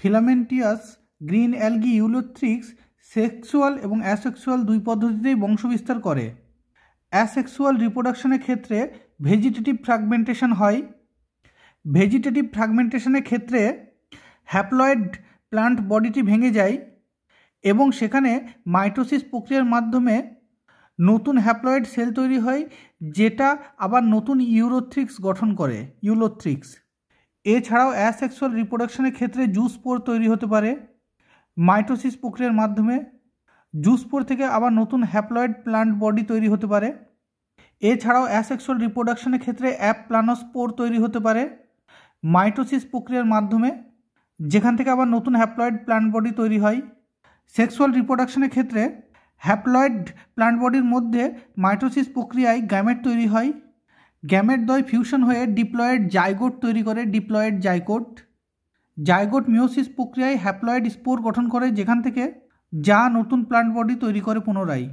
ফিলামেন্টিয়াস green algae Ulothrix sexual এবং asexual দুই পদ্ধতিতেই বংশবিস্তার করে। অ্যাসেক্সুয়াল রিপ্রোডাকশনের ক্ষেত্রে ভেজিটেটিভ ফ্র্যাগমেন্টেশন হয়। ভেজিটেটিভ ফ্র্যাগমেন্টেশনের ক্ষেত্রে হ্যাপ্লয়েড প্লান্ট বডিটি ভেঙে যায় এবং সেখানে মাইটোসিস প্রক্রিয়ার মাধ্যমে নতুন হ্যাপ্লয়েড সেল তৈরি হয়, যেটা আবার নতুন ইউলোথ্রিক্স গঠন করে। এছাড়াও অ্যাসেক্সুয়াল রিপ্রোডাকশনের ক্ষেত্রে জুস্পোর তৈরি হতে পারে মাইটোসিস প্রক্রিয়ার মাধ্যমে। জুস্পোর থেকে আবার নতুন হ্যাপ্লয়েড প্লান্ট বডি তৈরি হতে পারে। এছাড়াও অ্যাসেক্সুয়াল রিপ্রোডাকশনের ক্ষেত্রে অ্যাপ্লানোস্পোর তৈরি হতে পারে মাইটোসিস প্রক্রিয়ার মাধ্যমে, যেখান থেকে আবার নতুন হ্যাপ্লয়েড প্লান্ট বডি তৈরি হয়। সেক্সুয়াল রিপ্রোডাকশনের ক্ষেত্রে হ্যাপ্লয়েড প্লান্ট বডির মধ্যে মাইটোসিস প্রক্রিয়ায় গ্যামেট তৈরি হয়। গ্যামেট দ্বয় ফিউশন হয়ে ডিপ্লয়েড জাইগোট তৈরি করে ডিপ্লয়েড জাইগোট। জাইগোট মিওসিস প্রক্রিয়ায় হ্যাপ্লয়েড স্পোর গঠন করে, যেখান থেকে যা নতুন প্লান্ট বডি তৈরি করে পুনরায়।